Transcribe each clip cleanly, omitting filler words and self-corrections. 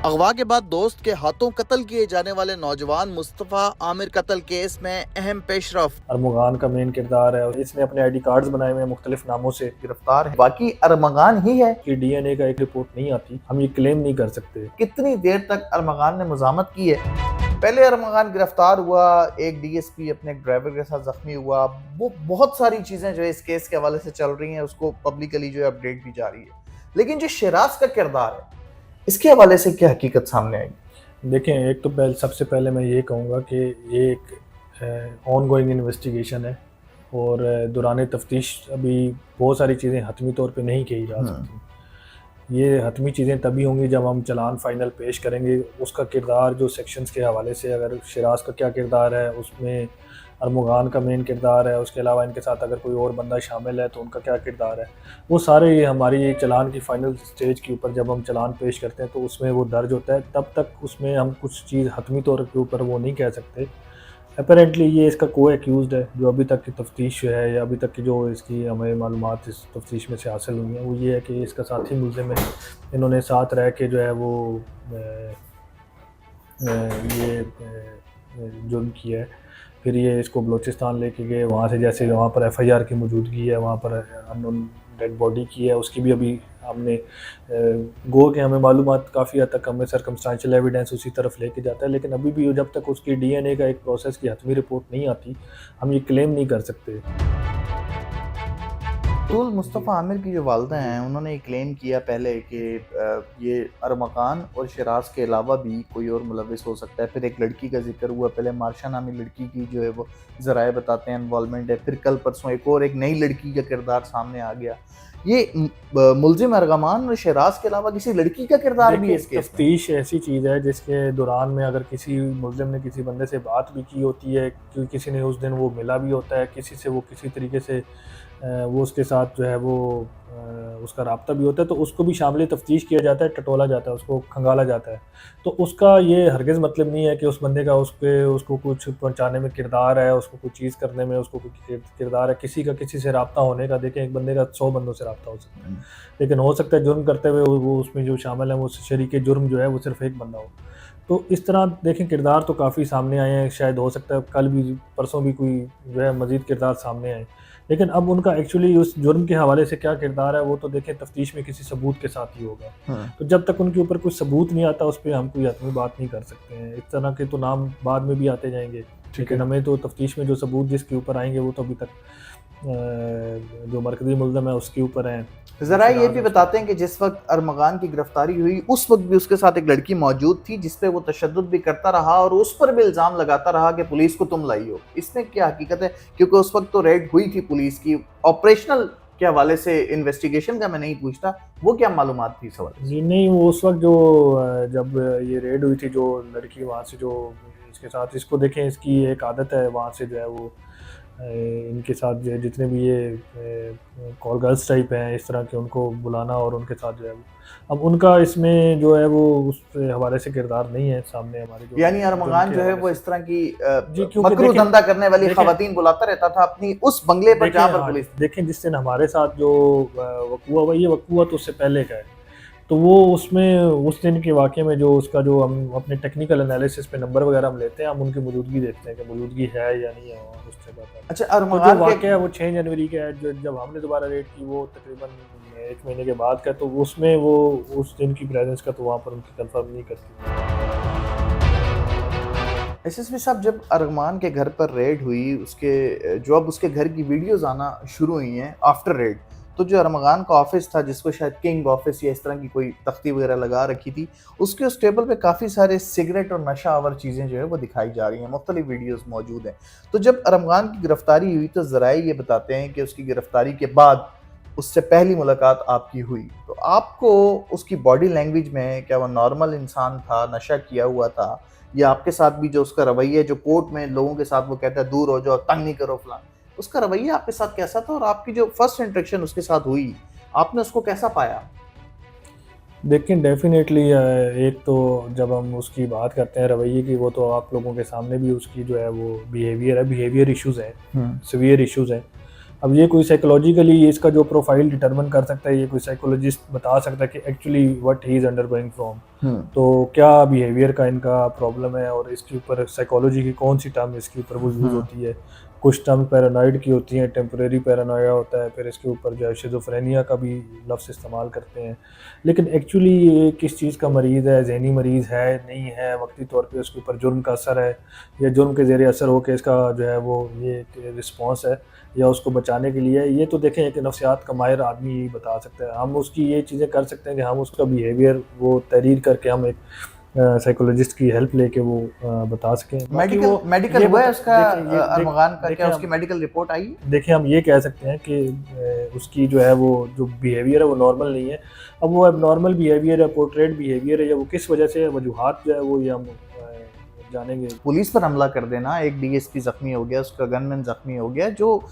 अगवा के बाद दोस्त के हाथों कत्ल किए जाने वाले नौजवान मुस्तफ़ा आमिर कत्ल केस में अहम पेशरफ। अरमगान का मेन किरदार है और इसने अपने आईडी कार्ड्स बनाए हुए हैं मुख्तलिफ नामों से। गिरफ्तार है बाकी अरमगान ही है कि डीएनए का एक रिपोर्ट नहीं आती, हम ये क्लेम नहीं कर सकते। कितनी देर तक अरमगान ने मुजामत की है। पहले अरमगान गिरफ्तार हुआ, एक डीएसपी अपने ड्राइवर के साथ जख्मी हुआ, वो बहुत सारी चीजें जो है इस केस के हवाले से चल रही हैं, उसको पब्लिकली जो है अपडेट भी जारी है। लेकिन जो शिराज का किरदार है इसके हवाले से क्या हकीकत सामने आई? देखें, एक तो सबसे पहले मैं ये कहूँगा कि ये एक ऑन गोइंग इन्वेस्टिगेशन है और दौरान तफ्तीश अभी बहुत सारी चीज़ें हतमी तौर पे नहीं कही जा सकती। ये हतमी चीज़ें तभी होंगी जब हम चलान फाइनल पेश करेंगे। उसका किरदार जो सेक्शंस के हवाले से, अगर शिराज का क्या किरदार है, उसमें अरमगान का मेन किरदार है, उसके अलावा इनके साथ अगर कोई और बंदा शामिल है तो उनका क्या किरदार है, वो सारे ये हमारी चलान की फ़ाइनल स्टेज के ऊपर जब हम चलान पेश करते हैं तो उसमें वो दर्ज होता है। तब तक उसमें हम कुछ चीज़ हतमी तौर के ऊपर वो नहीं कह सकते। अपेरेंटली ये इसका को एक्यूज़्ड है। जो अभी तक की तफ्तीश है या अभी तक की जो इसकी हमें मालूमात इस तफ्तीश में से हासिल हुई हैं वो ये है कि इसका साथी मुलज़िम है। इन्होंने साथ रह के जो है वो ये जुर्म किया है। फिर ये इसको बलूचिस्तान लेके गए, वहाँ से जैसे वहाँ पर एफआईआर की मौजूदगी है, वहाँ पर अननोन डेड बॉडी की है, उसकी भी अभी हमने गो के हमें मालूमात काफ़ी हद तक हमें सर्कमस्टेंशियल एविडेंस उसी तरफ लेके जाता है। लेकिन अभी भी जब तक उसकी डीएनए का एक प्रोसेस की हतमी रिपोर्ट नहीं आती, हम ये क्लेम नहीं कर सकते। मुस्तफ़ा आमिर की जो वालदा हैं उन्होंने क्लेम किया पहले कि ये अरमगान और शिराज के अलावा भी कोई और मुलविस हो सकता है। फिर एक लड़की का जिक्र हुआ, पहले मार्शा नामी लड़की की जो है वो ज़राए बताते हैं इन्वॉल्वमेंट है। फिर कल परसों एक नई लड़की का किरदार सामने आ गया। ये मुलजिम अरमगान और शिराज के अलावा किसी लड़की का किरदार भी है इस केस में। तफ्तीश ऐसी चीज़ है जिसके दौरान में अगर किसी मुलजिम ने किसी बंदे से बात भी की होती है, किसी ने उस दिन वो मिला भी होता है, किसी से वो किसी तरीके से वो उसके साथ जो है वो उसका राब्ता भी होता है, तो उसको भी शामिल तफ्तीश किया जाता है, टटोला जाता है, उसको खंगाला जाता है। तो उसका ये हरगिज़ मतलब नहीं है कि उस बंदे का उसको कुछ पहुंचाने में किरदार है, उसको कुछ चीज़ करने में उसको कुछ किरदार है। किसी का किसी से राब्ता होने का, देखें, एक बंदे का 100 बंदों से राब्ता हो सकता है, लेकिन हो सकता है जुर्म करते हुए वो उसमें जो शामिल है वो शरीके जुर्म जो है वो सिर्फ एक बंदा हो। तो इस तरह देखें, किरदार तो काफ़ी सामने आए हैं। शायद हो सकता है कल भी परसों भी कोई जो है मज़ीद किरदार सामने आए, लेकिन अब उनका एक्चुअली उस जुर्म के हवाले से क्या किरदार है वो तो देखें तफ्तीश में किसी सबूत के साथ ही होगा। तो जब तक उनके ऊपर कोई सबूत नहीं आता उस पर हम कोई हतमी बात नहीं कर सकते हैं। इस तरह के तो नाम बाद में भी आते जाएंगे, लेकिन हमें तो तफ्तीश में जो सबूत जिसके ऊपर आएंगे वो तो अभी तक जो मरकज़ी मुल्ज़िम है उसके ऊपर हैं। ज़रा ये भी बताते हैं कि जिस वक्त अरमगान की गिरफ्तारी हुई उस वक्त भी उसके साथ एक लड़की मौजूद थी जिस पे वो तशद्दुद भी करता रहा और उस पर भी इल्ज़ाम लगाता रहा कि पुलिस को तुम लाई हो। इसमें क्या हकीकत है? क्योंकि उस वक्त तो रेड हुई थी पुलिस की, ऑपरेशनल के हवाले से, इन्वेस्टिगेशन का मैं नहीं पूछता, वो क्या मालूमात थी इस हवाले से? जी नहीं, वो उस वक्त जो जब ये रेड हुई थी, जो लड़की वहाँ से जो इसके साथ, इसको देखें, इसकी एक आदत है वहाँ से जो है वो इनके साथ जो है जितने भी ये कॉल गर्ल्स टाइप हैं इस तरह के, उनको बुलाना और उनके साथ जो है वो, अब उनका इसमें जो है वो उस हवाले से किरदार नहीं है सामने हमारे जो, यानी अरमगान जो है वो इस तरह की जी, मकरू धंधा करने वाली खवातीन बुलाता रहता था अपनी उस बंगले पर जहाँ पर पुलिस। देखें, जिस दिन हमारे साथ जो वकूआ हुआ, ये वकूआ तो उससे पहले का है, तो वो उसमें उस दिन के वाक़े में जो उसका जो हम अपने टेक्निकल एनालिसिस पे नंबर वगैरह हम लेते हैं, हम उनकी मौजूदगी देखते हैं कि मौजूदगी है या नहीं है उस जगह पर। अच्छा, तो अरमगान जो वाक़या है वो 6 जनवरी का है, जब हमने दोबारा रेड की वो तकरीबन 1 महीने के बाद का, तो उसमें वो उस दिन की प्रेजेंस का तो वहाँ पर उनकी कंफर्म नहीं करती। एसएसपी साहब, जब अरमान के घर पर रेड हुई, उसके घर की वीडियोस आना शुरू हुई हैं आफ्टर रेड, तो जो अरमगान का ऑफिस था जिसको शायद किंग ऑफिस या इस तरह की कोई तख्ती वगैरह लगा रखी थी, उसके उस टेबल पे काफ़ी सारे सिगरेट और नशा आवर चीज़ें जो है वो दिखाई जा रही हैं, मुख्तलिफ वीडियोस मौजूद हैं। तो जब अरमगान की गिरफ्तारी हुई तो ज़राए ये बताते हैं कि उसकी गिरफ्तारी के बाद उससे पहली मुलाकात आपकी हुई, तो आपको उसकी बॉडी लैंग्वेज में क्या वो नॉर्मल इंसान था, नशा किया हुआ था, या आपके साथ भी जो उसका रवैया, जो कोर्ट में लोगों के साथ वो कहता है दूर हो जाओ, तंग नहीं करो फलान, उसका रवैया आपके साथ कैसा था? और आपकी जो फर्स्ट इंटरेक्शन उसके साथ हुई, आपने उसको कैसा पाया? देखें, डेफिनेटली एक तो जब हम उसकी बात करते हैं रवैये की, वो तो आप लोगों के सामने भी उसकी जो है वो बिहेवियर इश्यूज़ हैं, सीवियर इश्यूज़ हैं। अब ये कोई साइकोलॉजिकली इसका जो प्रोफाइल डिटरमिन कर सकता है, ये कोई साइकोलॉजिस्ट बता सकता है कि actually what he is undergoing from. तो क्या बिहेवियर का इनका प्रॉब्लम है और इसके ऊपर साइकोलॉजी की कौन सी टर्म इसके ऊपर वो यूज़ होती है। कुछ टर्म पैरानॉइड की होती हैं, टेम्परेरी पैरानोया होता है, फिर इसके ऊपर जो है शिज़ोफ्रेनिया का भी लफ्ज़ इस्तेमाल करते हैं। लेकिन एक्चुअली ये किस चीज़ का मरीज़ है, ज़हनी मरीज़ है, नहीं है, वक्ती तौर पे उसके ऊपर जुर्म का असर है या जुर्म के ज़ेरे असर हो के इसका जो है वो ये एक रिस्पॉन्स है या उसको बचाने के लिए, ये तो देखें एक नफ्सियात का माहिर आदमी ही बता सकता है। हम उसकी ये चीज़ें कर सकते हैं कि हम उसका बिहेवियर वो तहरीर करके हम एक साइकोलॉजिस्ट की हेल्प लेके वो बता सकें। मेडिकल मेडिकल हुआ है उसका अरमगान का, क्या देखें उसकी मेडिकल रिपोर्ट आई? देखिए हम ये कह सकते हैं कि उसकी जो है वो जो बिहेवियर है वो नॉर्मल नहीं है। अब वो एबनॉर्मल बिहेवियर है, पोर्ट्रेट बिहेवियर है, या वो किस वजह से वजूहात जो है वो ये हम जानेंगे। पुलिस पर हमला कर देना, एक डीएसपी जख्मी हो गया, उसका गनमैन जख्मी हो गया, जो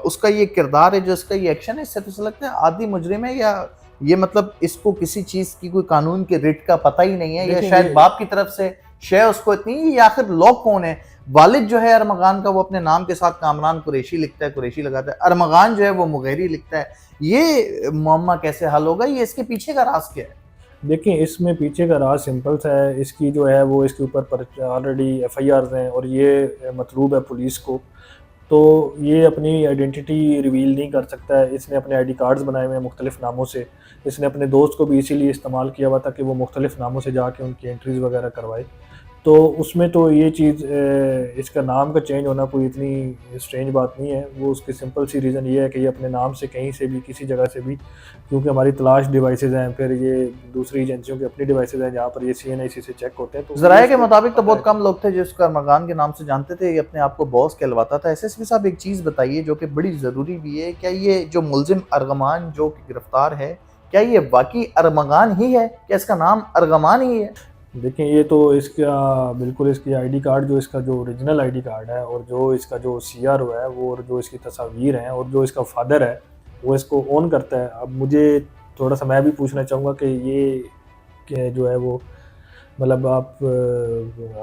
उसका ये किरदार है, जो इसका ये एक्शन है, इससे तो लगता है आदि मुजरिम है, या ये मतलब इसको किसी चीज की कोई कानून के रिट का पता ही नहीं है, या शायद बाप की तरफ से शय उसको इतनी, या आखिर लोग कौन है? वालिद जो है अरमगान का वो अपने नाम के साथ कामरान कुरैशी लिखता है, कुरैशी लगाता है, अरमगान जो है वो मुगैरी लिखता है। ये मुअम्मा कैसे हल होगा? ये इसके पीछे का राज क्या है? देखिए इसमें पीछे का राज सिंपल सा है। इसकी जो है वो इसके ऊपर ऑलरेडी एफआईआर हैं और ये मतलूब है पुलिस को, तो ये अपनी आइडेंटिटी रिवील नहीं कर सकता है। इसने अपने आईडी कार्ड्स बनाए हुए हैं मुख्तलिफ नामों से। इसने अपने दोस्त को भी इसीलिए इस्तेमाल किया हुआ था कि वो मुख्तलिफ नामों से जाके उनकी एंट्रीज़ वगैरह करवाए। तो उसमें तो ये चीज़ इसका नाम का चेंज होना कोई इतनी स्ट्रेंज बात नहीं है। वो उसकी सिंपल सी रीज़न ये है कि ये अपने नाम से कहीं से भी किसी जगह से भी, क्योंकि हमारी तलाश डिवाइसेज़ हैं, फिर ये दूसरी एजेंसियों की अपनी डिवाइसेज़ हैं जहाँ पर ये सीएनआईसी से चेक होते हैं। तो ज़राए के मुताबिक तो बहुत कम लोग थे जो उसको अरमगान के नाम से जानते थे, ये अपने आप को बॉस कहलवाता था। एसएसपी साहब एक चीज़ बताइए जो कि बड़ी ज़रूरी भी है, क्या ये जो मुलजिम अरगमान जो गिरफ्तार है, क्या ये वाकई अरमगान ही है? क्या इसका नाम अरगमान ही है? देखिए ये तो इसका बिल्कुल इसकी आईडी कार्ड, जो इसका जो ओरिजिनल आईडी कार्ड है और जो इसका जो सीआर हुआ है वो, और जो इसकी तस्वीर हैं और जो इसका फादर है वो इसको ओन करता है। अब मुझे थोड़ा सा मैं भी पूछना चाहूँगा कि ये जो है वो मतलब आप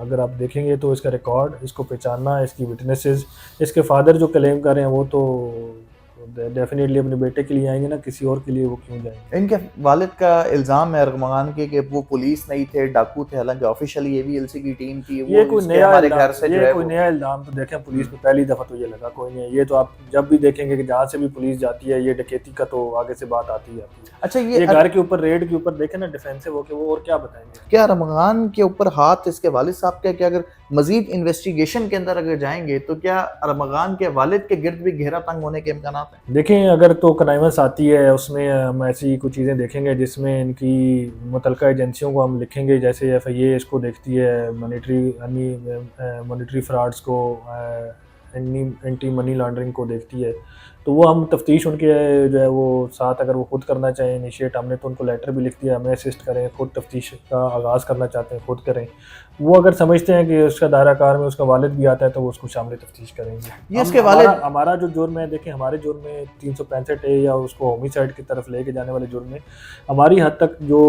अगर आप देखेंगे तो इसका रिकॉर्ड, इसको पहचानना, इसकी विटनेसेस, इसके फादर जो क्लेम कर रहे हैं वो तो डेफिनेटली अपने बेटे के लिए आएंगे ना, किसी और के लिए वो क्यों जाएंगे। इनके वालिद का इल्ज़ाम है अरगमान के कि वो पुलिस नहीं थे, डाकू थे, हालांकि ऑफिशियली एवीएलसी की टीम थी। ये कोई नया हमारे घर से जो है कोई नया इल्ज़ाम तो देखें पुलिस पे पहली दफ़ा तो ये लगा कोई नहीं। ये तो आप जब भी देखेंगे कि जहाँ से भी पुलिस जाती है ये डकैती का तो आगे से बात आती है। अच्छा, ये घर के ऊपर रेड के ऊपर देखें ना, डिफेंसिव होके वो और क्या बताएंगे। क्या अरमगान के ऊपर हाथ इसके वालिद साहब का? क्या अगर मजीद इन्वेस्टिगेशन के अंदर अगर जाएंगे तो क्या अरमगान के वालिद के गिर्द भी घेरा तंग होने के इम्कान हैं? देखें अगर तो कनाइमस आती है उसमें हम ऐसी कुछ चीज़ें देखेंगे जिसमें इनकी मुतलका एजेंसियों को हम लिखेंगे, जैसे एफआईए इसको देखती है मॉनेटरी फ्रॉड्स को, एंटी मनी लॉन्ड्रिंग को देखती है, तो वो हम तफ्तीश उनके जो है वो साथ अगर वो खुद करना चाहें इनिशिएट, हमने तो उनको लेटर भी लिख दिया हमें असिस्ट करें, खुद तफ्तीश का आगाज़ करना चाहते हैं खुद करें। वो अगर समझते हैं कि उसका दायरा कार में उसका वालिद भी आता है तो वो उसको शामिल तफ्तीश करेंगे। ये इसके वालिद हमारा जो जुर्म है, देखें हमारे जुर्म में 365 है या उसको होमिसाइड की तरफ लेके जाने वाले जुर्म में हमारी हद तक जो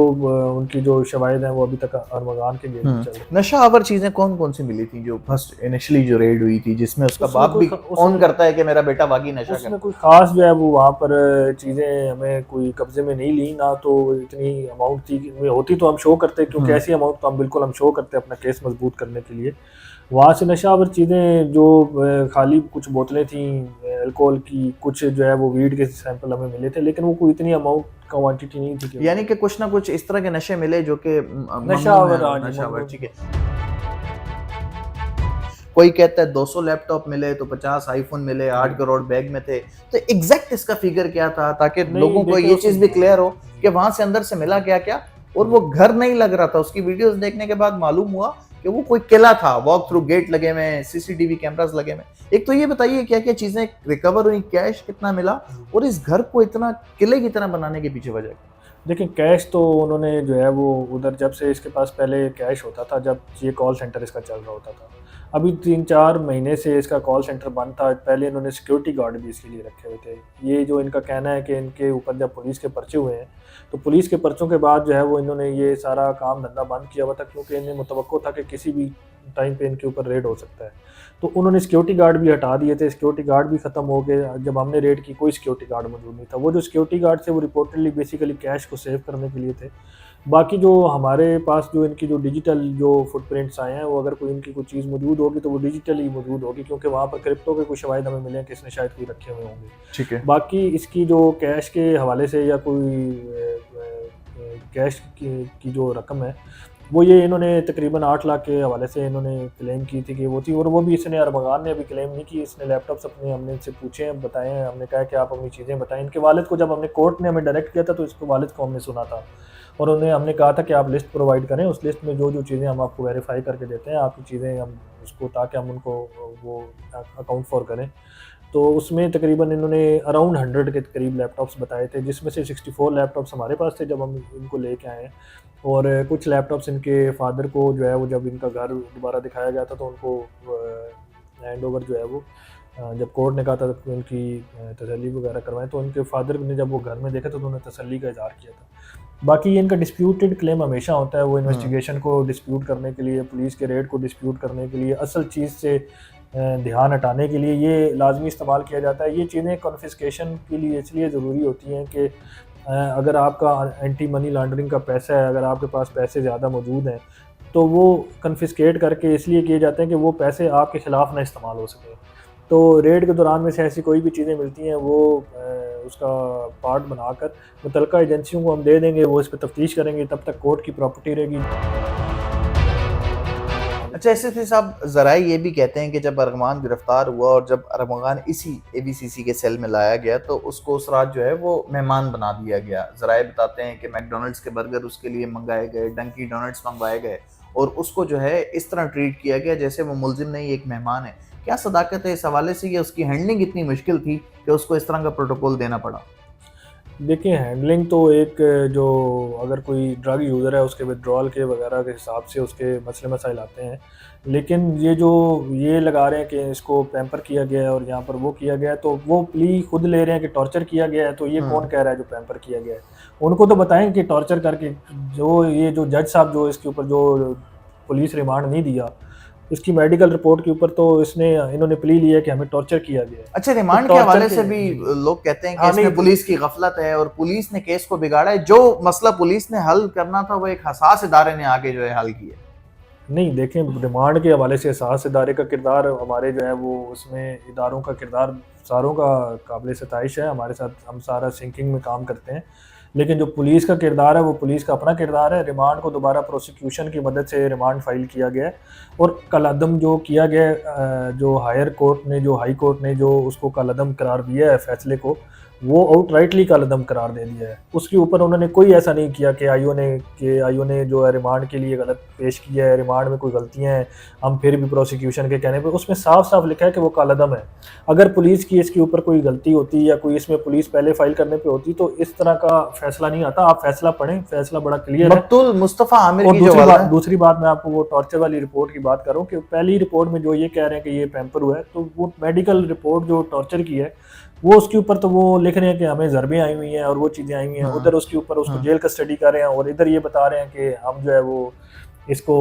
उनकी जो शवाहिद हैं वो अभी तक अरमगान के लिए चल रही। नशा आवर चीज़ें कौन कौन सी मिली थी जो फर्स्ट इनिशियली जो रेड हुई थी, जिसमें उसका बाप भी ऑन करता है कि मेरा बेटा वाकई नशा करता है? कोई खास जो है वो वहाँ पर चीज़ें हमें कोई कब्जे में नहीं ली, ना तो इतनी अमाउंट थी, होती तो हम शो करते, क्योंकि ऐसी अमाउंट तो हम बिल्कुल हम शो करते अपना केस मजबूत करने के लिए। वहाँ से नशावर चीज़ें जो खाली कुछ बोतलें थी अल्कोहल की, कुछ जो है वो वीड के सैंपल हमें मिले थे, लेकिन वो कोई इतनी अमाउंट क्वांटिटी नहीं थी। यानी कि कुछ ना कुछ इस तरह के नशे मिले जो कि नशावर। ठीक है, कोई कहता है 200 लैपटॉप मिले तो 50 आईफोन मिले, 8 करोड़ बैग में थे। तो एग्जैक्ट इसका फिगर क्या था, ताकि लोगों को ये चीज भी क्लियर हो कि वहां से अंदर से मिला क्या क्या। और वो घर नहीं लग रहा था, उसकी वीडियोस देखने के बाद मालूम हुआ कि वो कोई किला था, वॉक थ्रू गेट लगे हुए, सीसीटीवी कैमरास लगे हुए। एक तो ये बताइए क्या क्या चीजें रिकवर हुई, कैश कितना मिला, और इस घर को इतना किले की तरह बनाने के पीछे वजह? देखिए कैश तो उन्होंने जो है वो उधर, जब से इसके पास पहले कैश होता था, जब ये कॉल सेंटर इसका चल रहा होता था, अभी 3-4 महीने से इसका कॉल सेंटर बंद था। पहले इन्होंने सिक्योरिटी गार्ड भी इसके लिए रखे हुए थे। ये जो इनका कहना है कि इनके ऊपर जब पुलिस के पर्चे हुए हैं तो पुलिस के पर्चों के बाद जो है वो इन्होंने ये सारा काम धंधा बंद किया हुआ था, क्योंकि इन्हें मुतवक्को था कि किसी भी टाइम पे इनके ऊपर रेड हो सकता है। तो उन्होंने सिक्योरिटी गार्ड भी हटा दिए थे, सिक्योरिटी गार्ड भी ख़त्म हो गए। जब हमने रेड की कोई सिक्योरिटी गार्ड मौजूद नहीं था। वो जो सिक्योरिटी गार्ड थे वो रिपोर्टेडली बेसिकली कैश को सेव करने के लिए थे। बाकी जो हमारे पास जो इनकी जो डिजिटल जो फुटप्रिंट्स आए हैं, वो अगर कोई इनकी कोई चीज़ मौजूद होगी तो वो डिजिटली मौजूद होगी, क्योंकि वहाँ पर क्रिप्टो के कुछ शवाहिद हमें मिले हैं कि इसने शायद कोई रखे हुए होंगे। ठीक है। बाकी इसकी जो कैश के हवाले से या कोई कैश की जो रकम है, वो ये इन्होंने तकरीबन 8 लाख के हवाले से इन्होंने क्लेम की थी कि वो थी, और वो भी इसने अरमगान ने अभी क्लेम नहीं की। इसने लैपटॉप्स अपने हमने इनसे पूछे हैं, बताए हैं, हमने कहा कि आप अपनी चीज़ें बताएं। इनके वालिद को जब हमने कोर्ट ने हमें डायरेक्ट किया था तो इसके वालिद को हमने सुना था, और उन्हें हमने कहा था कि आप लिस्ट प्रोवाइड करें, उस लिस्ट में जो जो चीज़ें हम आपको वेरीफाई करके देते हैं आपकी चीज़ें हम उसको, ताकि हम उनको वो अकाउंट फॉर करें। तो उसमें तकरीबन इन्होंने अराउंड 100 के करीब लैपटॉप्स बताए थे, जिसमें से 64 लैपटॉप्स हमारे पास थे जब हम इनको लेके आए हैं, और कुछ लैपटॉप्स इनके फादर को जो है वो जब इनका घर दोबारा दिखाया गया था तो उनको हैंड ओवर जो है वो जब कोर्ट ने कहा था कि उनकी तसल्ली वगैरह करवाएं, तो उनके फादर ने जब वो घर में देखा तो उन्होंने तसल्ली का इज़हार किया था। बाकी इनका डिस्प्यूटेड क्लेम हमेशा होता है, वो इन्वेस्टिगेशन को डिस्प्यूट करने के लिए, पुलिस के रेड को डिस्प्यूट करने के लिए, असल चीज़ से ध्यान हटाने के लिए ये लाजमी इस्तेमाल किया जाता है। ये चीज़ें कॉन्फिस्केशन के लिए इसलिए ज़रूरी होती हैं कि अगर आपका एंटी मनी लॉन्ड्रिंग का पैसा है, अगर आपके पास पैसे ज़्यादा मौजूद हैं, तो वो कन्फिस्केट करके इसलिए किए जाते हैं कि वो पैसे आपके ख़िलाफ़ ना इस्तेमाल हो सके। तो रेड के दौरान में से ऐसी कोई भी चीज़ें मिलती हैं वो उसका पार्ट बनाकर मुतल्लिका एजेंसियों को हम दे देंगे, वो इस पर तफ्तीश करेंगे, तब तक कोर्ट की प्रॉपर्टी रहेगी। अच्छा, एसएसपी साहब, ज़राए ये भी कहते हैं कि जब अरमान गिरफ्तार हुआ और जब अरमान इसी एबीसीसी के सेल में लाया गया तो उसको उस रात जो है वो मेहमान बना दिया गया। ज़राए बताते हैं कि मैकडोनल्ड्स के बर्गर उसके लिए मंगाए गए, डंकी डोनट्स मंगवाए गए, और उसको जो है इस तरह ट्रीट किया गया जैसे वो मुलजिम नहीं एक मेहमान है। क्या सदाकत है इस हवाले से, या उसकी हैंडलिंग इतनी मुश्किल थी कि उसको इस तरह का प्रोटोकॉल देना पड़ा? देखिए, हैंडलिंग तो एक जो अगर कोई ड्रग यूज़र है उसके विड्रॉल के वगैरह के हिसाब से उसके मसले मसाइल आते हैं, लेकिन ये जो ये लगा रहे हैं कि इसको पैम्पर किया गया है और यहाँ पर वो किया गया है, तो वो प्ली खुद ले रहे हैं कि टॉर्चर किया गया है, तो ये कौन कह रहा है जो पैम्पर किया गया है? उनको तो बताएं कि टॉर्चर करके जो ये जो जज साहब जो इसके ऊपर जो पुलिस रिमांड नहीं दिया, इसकी मेडिकल रिपोर्ट के ऊपर तो इन्होंने प्ली लिया है कि हमें टॉर्चर किया गया है। अच्छा, तो रिमांड के हवाले से भी जी। लोग कहते हैं कि हाँ, इसमें नहीं, पुलिस की गफलत है और पुलिस ने केस को बिगाड़ा है। जो मसला पुलिस ने हल करना था वो एक हसास इदारे ने आगे जो है हल किया। नहीं, देखें, रिमांड के हवाले से एहसास इदारे का किरदार हमारे जो है वो उसमें इदारों का किरदार सारों का काबिल सताइश है, हमारे साथ हम सारा सिंकिंग में काम करते हैं, लेकिन जो पुलिस का किरदार है वो पुलिस का अपना किरदार है। रिमांड को दोबारा प्रोसिक्यूशन की मदद से रिमांड फाइल किया गया है, और कलअदम जो किया गया है, जो हायर कोर्ट ने जो हाई कोर्ट ने जो उसको कलअदम करार दिया है फैसले को, वो आउटराइटली कलअदम करार दे दिया है। उसके ऊपर उन्होंने कोई ऐसा नहीं किया कि आईओ ने जो है रिमांड के लिए गलत पेश किया है, रिमांड में कोई गलतियां हैं, हम फिर भी प्रोसिक्यूशन के कहने पर उसमें साफ साफ लिखा है कि वो कलअदम है। अगर पुलिस की इसके ऊपर कोई गलती होती या कोई इसमें पुलिस पहले फाइल करने पे होती तो इस तरह का फैसला नहीं आता। आप फैसला पढ़ें, फैसला बड़ा क्लियर है। मकतूल मुस्तफा आमिर और की जो वाला दूसरी बात मैं आपको वो टॉर्चर वाली रिपोर्ट की बात करूं कि पहली रिपोर्ट में जो ये कह रहे हैं कि ये पैम्पर हुआ है, तो वो मेडिकल रिपोर्ट जो टॉर्चर की है वो उसके ऊपर तो वो लिख रहे हैं कि हमें ज़रबें आई हुई हैं और वो चीज़ें आई हुई हैं, उधर उसके ऊपर उसको जेल कस्टडी कर रहे हैं, और इधर ये बता रहे हैं कि हम जो है वो इसको।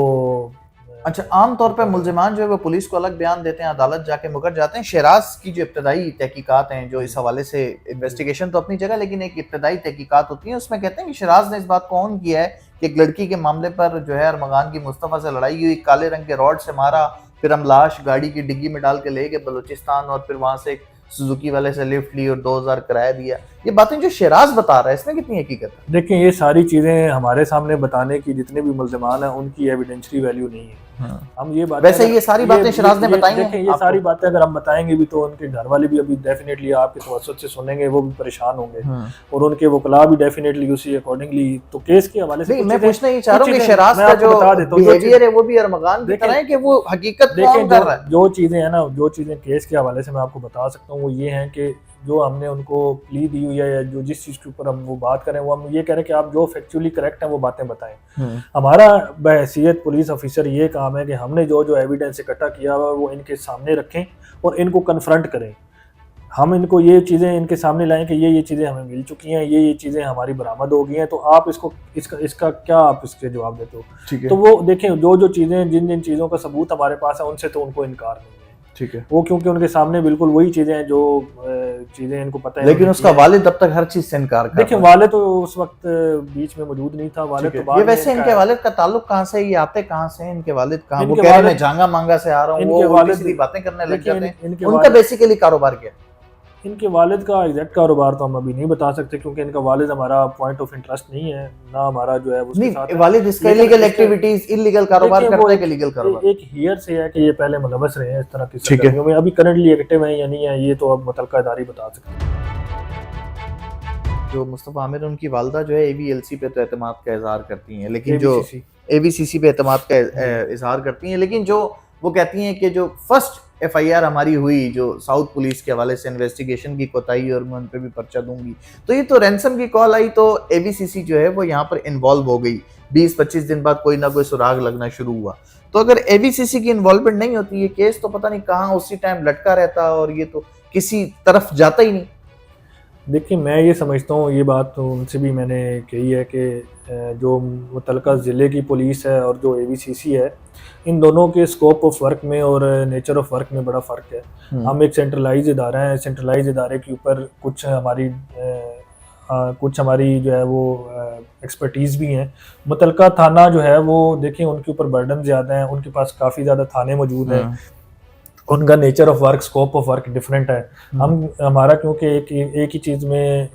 अच्छा, आमतौर पर मुल्जिमान जो है वो पुलिस को अलग बयान देते हैं, अदालत जाके मुकर जाते हैं। शहराज की जो इब्तदाई तहकीकात हैं जो इस हवाले से, इन्वेस्टिगेशन तो अपनी जगह, लेकिन एक इब्तदाई तहकीकात होती है, उसमें कहते हैं कि शहराज ने इस बात को ऑन किया है कि एक लड़की के मामले पर जो है अरमगान की मुस्तफ़ा से लड़ाई हुई, काले रंग के रॉड से मारा, फिर हम लाश गाड़ी की डिग्गी में डाल के ले गए बलूचिस्तान, और फिर वहाँ से सुजुकी वाले से लिफ्ट ली और 2000 किराया दिया। ये बातें जो शहराज बता रहा है, इसमें कितनी हकीकत है? देखिए, ये सारी चीज़ें हमारे सामने बताने की जितने भी मुल्ज़िमान हैं उनकी एविडेंशरी वैल्यू नहीं है। हम ये बातें, वैसे ये सारी बातें शहराज ने बताई हैं। देखिए, ये सारी बातें अगर हम बताएंगे भी तो उनके घर वाले भी अभी डेफिनेटली आपके तवज्जुह से सुनेंगे, वो भी परेशान होंगे, और उनके वकला भी डेफिनेटली उसी अकॉर्डिंगली। तो केस के हवाले से मैं पूछना ही चाह रहा हूं कि शहराज का जो बिहेवियर है वो भी अरमगान की तरह है कि वो हकीकत को ऑन कर रहा है। जो चीज़ें हैं ना, जो चीज़ें केस के हवाले से मैं आपको बता सकता हूँ वो ये हैं कि जो हमने उनको प्ली दी हुई है या जो जिस चीज़ के ऊपर हम वो बात करें, वो हम ये कह रहे हैं कि आप जो फैक्चुअली करेक्ट है वो बातें बताएं। हमारा बहैसियत पुलिस ऑफिसर ये काम है कि हमने जो जो एविडेंस इकट्ठा किया हुआ वो इनके सामने रखें और इनको कन्फ्रंट करें। हम इनको ये चीज़ें इनके सामने लाएं कि ये चीज़ें हमें मिल चुकी हैं, ये चीज़ें हमारी बरामद हो गई हैं, तो आप इसको इसका इसका क्या आप इसके जवाब देते हो? ठीक है। तो वो देखें, जो चीज़ें जिन चीज़ों का सबूत हमारे पास है उनसे तो उनको इनकार नहीं है। ठीक है। वो क्योंकि उनके सामने बिल्कुल वही चीज़ें हैं जो चीज़ें इनको पता है। लेकिन उसका वालिद अब तक हर चीज से इनकार कर देखिए, रहा है। वालिद तो उस वक्त बीच में मौजूद नहीं था, वालिद तो ये बाद में वैसे इनके वालिद का ताल्लुक कहाँ से है, ये आते कहाँ से हैं, इनके वालिद कहाँ, वो इनके कह रहे हैं मैं वालिद जांगा मांगा से आ रहा हूँ, वो इनके उल्टी वालिद सीधी बातें करने लग देखिए, जाते हैं। इनके उनका वालिद बेसिकली कारोबार क्या है? इनके वालिद का एग्जैक्ट कारोबार तो हम अभी नहीं बता सकते, क्योंकि इनका वालिद हमारा पॉइंट ऑफ इंटरेस्ट नहीं है, ना हमारा जो है उसके साथ नहीं, है। वालिद इसका लेकिन इलीगल इसके एक्टिविटीज, इलीगल कारोबार देखिए, वो करता है कि लीगल कारोबार? एक हियर से है कि ये पहले मुलवस रहे हैं इस तरह की ठीक है। सरगर्मियों में। अभी करंटली एक्टिव हैं या नहीं है, ये तो अब मुतल्लिका इदारे बता सकते हैं। जो मुस्तफ़ा आमिर, उनकी वालदा जो है एवीएलसी पे तो एतमाद का इजहार करती हैं, लेकिन जो ABCC एवीसीसी पे एतमाद का इजहार करती हैं, लेकिन जो वो कहती हैं कि जो फर्स्ट एफआईआर हमारी हुई जो साउथ पुलिस के हवाले से इन्वेस्टिगेशन की कोताही और मैं उन पर भी पर्चा दूंगी, तो ये तो रैंसम की कॉल आई तो एवीसीसी जो है वो यहाँ पर इन्वॉल्व हो गई। 20-25 दिन बाद कोई ना कोई सुराग लगना शुरू हुआ। तो अगर एवीसीसी की इन्वॉल्वमेंट नहीं होती, ये केस तो पता नहीं कहाँ उसी टाइम लटका रहता और ये तो किसी तरफ जाता ही नहीं। देखिए, मैं ये समझता हूँ, ये बात तो उनसे भी मैंने कही है कि जो मुतल्लिका ज़िले की पुलिस है और जो एवीसीसी है, इन दोनों के स्कोप ऑफ वर्क में और नेचर ऑफ वर्क में बड़ा फ़र्क है। हम एक सेंट्रलाइज इदारा है, सेंट्रलाइज इदारे के ऊपर कुछ हमारी जो है वो एक्सपर्टीज़ भी हैं। मुतल्लिका थाना जो है वो देखें, उनके ऊपर बर्डन ज़्यादा है, उनके पास काफ़ी ज़्यादा थाने मौजूद हैं, उनका nature of work, scope of work different है। हमारा क्योंकि एक ही चीज़ में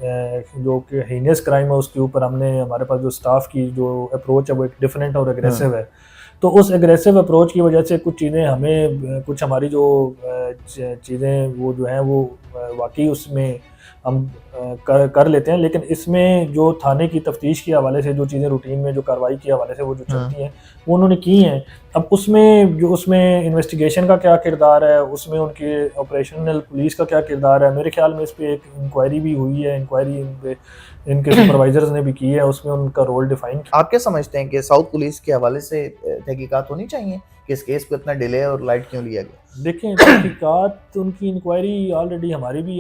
जो कि हीनियस क्राइम है उसके ऊपर हमने, हमारे पास जो स्टाफ की जो अप्रोच है वो एक डिफरेंट और एग्रेसिव है। तो उस एग्रेसिव अप्रोच की वजह से कुछ चीज़ें हमें, कुछ हमारी जो चीज़ें वो जो हैं वो वाकई उसमें हम कर लेते हैं, लेकिन इसमें जो थाने की तफ्तीश के हवाले से जो चीज़ें रूटीन में जो कार्रवाई के हवाले से वो जो चलती हैं वो उन्होंने की हैं। अब उसमें इन्वेस्टिगेशन का क्या किरदार है, उसमें उनके ऑपरेशनल पुलिस का क्या किरदार है, मेरे ख्याल में इस पे एक इंक्वायरी भी हुई है, इंक्वायरी इनके सुपरवाइजर्स ने भी की है, उसमें उनका रोल डिफाइन किया। आप क्या समझते हैं कि साउथ पुलिस के हवाले से तहकीकात होनी चाहिए कि इस केस को इतना डिले और लाइट क्यों लिया गया? देखें, तहकीकात, उनकी इंक्वायरी ऑलरेडी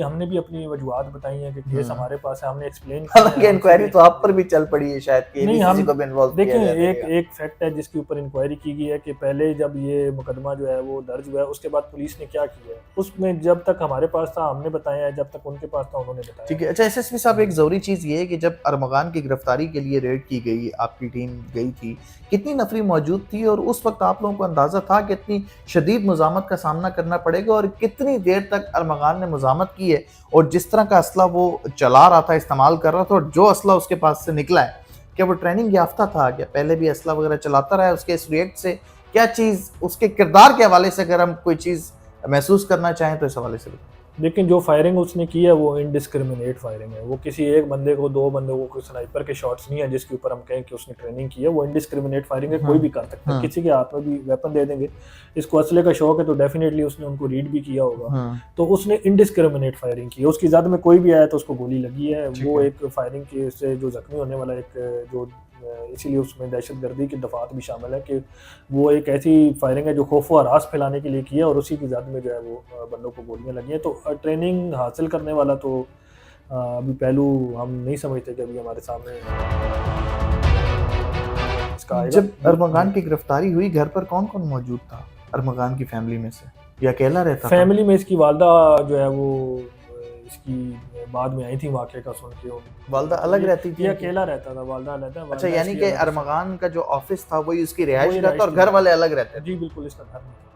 हमने भी अपनी वजूहात बताई हैं कि केस हमारे पास है, हमने एक्सप्लेन किया हालांकि है। इंक्वायरी तो आप पर भी चल पड़ी है शायद कि नहीं, एबीसीसी को भी इन्वॉल्व किया देखें, जाए। एक फैक्ट है जिसके ऊपर इंक्वायरी की गई है कि पहले जब ये मुकदमा जो है वो दर्ज हुआ है, उसके बाद पुलिस ने क्या किया है, उसमें जब तक हमारे पास था हमने बताया है, जब तक उनके पास था उन्होंने बताया। ठीक है। अच्छा, एसएसपी साहब, एक ज़रूरी चीज़ ये है कि जब अरमगान की गिरफ्तारी के लिए रेड की गई, आपकी टीम गई थी, कितनी नफरी मौजूद थी और उस वक्त आप लोगों को अंदाज़ा था कि इतनी शदीद मुज़ामत का सामना करना पड़ेगा और कितनी देर तक अरमगान ने मुज़ामत की है और जिस तरह का असला वो चला रहा था, इस्तेमाल कर रहा था और जो असला उसके पास से निकला है, क्या वो ट्रेनिंग याफ्ता था, क्या पहले भी असला वगैरह चलाता रहा है? उसके इस रिएक्ट से क्या चीज़, उसके किरदार के हवाले से अगर हम कोई चीज़ महसूस करना चाहें तो इस हवाले से बताएं। लेकिन जो फायरिंग उसने की है वो इनडिस्क्रिमिनेट फायरिंग है, वो किसी एक बंदे को, दो बंदे को, कोई स्नाइपर के शॉट्स नहीं है जिसके ऊपर हम कहें कि उसने ट्रेनिंग की है। वो इनडिस्क्रिमिनेट फायरिंग है, कोई भी कर सकता है, किसी के हाथ में भी वेपन दे देंगे। इसको असले का शौक है तो डेफिनेटली उसने उनको रीड भी किया होगा, तो उसने इनडिस्क्रिमिनेट फायरिंग की है। उसकी ज़द में कोई भी आया तो उसको गोली लगी है। वो एक फायरिंग के से जो जख्मी होने वाला एक जो, इसीलिए उसमें दहशतगर्दी की दफात भी शामिल है कि वो एक ऐसी फायरिंग है जो खौफ व हरास फैलाने के लिए की है और उसी की ज़द में जो है वो बंदों को गोलियां लगी हैं। तो ट्रेनिंग हासिल करने वाला तो अभी पहलू हम नहीं समझते कि अभी हमारे सामने इसका आएगा। जब अरमगान की गिरफ्तारी हुई, घर पर कौन कौन मौजूद था अरमगान की फैमिली में से, या अकेला रहता था? फैमिली में इसकी वालदा जो है वो इसकी बाद में आई थी वाक़े का सुन के। वालदा अलग रहती थी? ये अकेला रहता था, वालदा रहता है। अच्छा, यानी कि अरमगान का जो ऑफिस था वही उसकी रिहाइश का था और घर वाले अलग रहते थे? जी बिल्कुल, इसका घर नहीं था।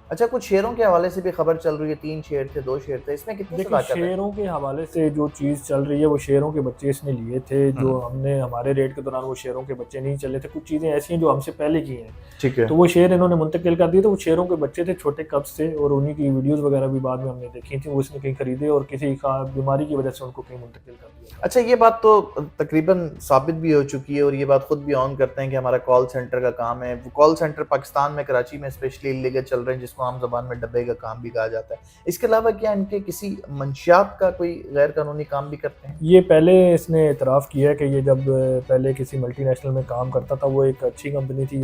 अच्छा, कुछ शेरों के हवाले से भी खबर चल रही है, 3 शेर थे, 2 शेर थे, इसमें कितनी देखिए, सदाकत है? शेरों के हवाले से जो चीज़ चल रही है वो शेरों के बच्चे इसने लिए थे, जो हमने हमारे रेड के दौरान वो शेरों के बच्चे नहीं चले थे। कुछ चीज़ें ऐसी हैं जो हमसे पहले की हैं, ठीक है, तो वो शेर इन्होंने मुंतकिल कर दिए। तो वो शेरों के बच्चे थे, छोटे कब्ज़ थे और उन्हीं की वीडियोस वगैरह भी बाद में हमने देखी थी। वो इसने कहीं खरीदे और किसी का बीमारी की वजह से उनको कहीं मुंतकिल कर दिया। अच्छा, ये बात तो तकरीबन साबित भी हो चुकी है और ये बात खुद भी ऑन करते हैं कि हमारा कॉल सेंटर का काम है। वो कॉल सेंटर पाकिस्तान में, कराची में स्पेशली इल्लीगल चल रहे हैं, जिसको आम ज़बान में डब्बे का काम भी कहा जाता है। इसके अलावा क्या इनके किसी मंशियात का कोई गैर कानूनी काम भी करते हैं? ये पहले इसने इतराफ़ किया है कि ये जब पहले किसी मल्टीनेशनल में काम करता था, वो एक अच्छी कंपनी थी,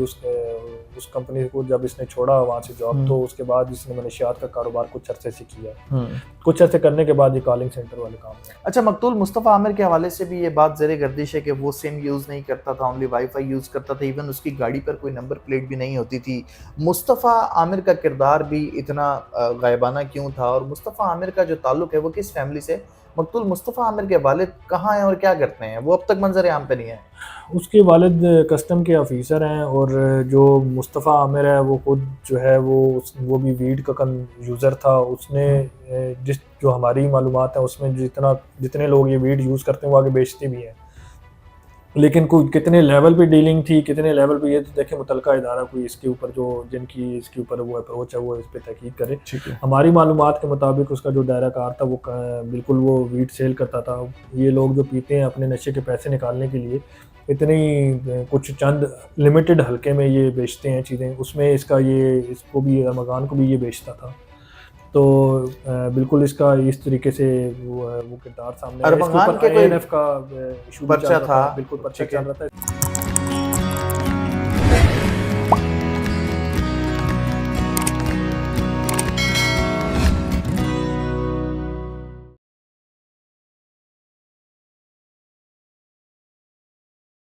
उस कंपनी को जब इसने छोड़ा वहाँ से जॉब, तो उसके बाद इसने मनशियात का कारोबार कुछ अरसे से किया। कुछ अरसे करने के बाद ये कॉलिंग सेंटर वाले काम में। अच्छा, मकतूल मुस्तफ़ा आमिर के हवाले से भी ये बात ज़ेरे गर्दिश है कि वो सिम यूज़ नहीं करता था, ओनली वाईफाई यूज़ करता था, इवन उसकी गाड़ी पर कोई नंबर प्लेट भी नहीं होती थी। मुस्तफ़ा आमिर का किरदार भी इतना गायबाना क्यों था, और मुस्तफ़ा आमिर का जो ताल्लुक है वो किस फैमिली से? मकतूल मुस्तफ़ा आमिर के वालिद कहाँ हैं और क्या करते हैं? वो अब तक मंजर आम पे नहीं है। उसके वालिद कस्टम के ऑफिसर हैं, और जो मुस्तफ़ा आमिर है वो खुद जो है वो भी वीड का यूज़र था। उसने जिस जो हमारी मालूमात है उसमें जितने लोग ये वीड यूज़ करते हैं वो आगे बेचते भी हैं, लेकिन कोई कितने लेवल पे डीलिंग थी, कितने लेवल पे, ये तो देखें मुतलका इदारा कोई इसके ऊपर जिनकी इसके ऊपर वो अप्रोच है वो इस पे तहकीक करे। हमारी मालूमात के मुताबिक उसका जो दायरा कार था वो बिल्कुल वो वीड सेल करता था। ये लोग जो पीते हैं अपने नशे के पैसे निकालने के लिए, इतनी कुछ चंद लिमिटेड हल्के में ये बेचते हैं चीज़ें, उसमें इसको भी रमज़ान को भी ये बेचता था। तो बिल्कुल इसका इस तरीके से वो किरदार सामने है। इसके ऊपर INF का इशू भी चल रहा था, बिल्कुल पर्चा चल रहा था।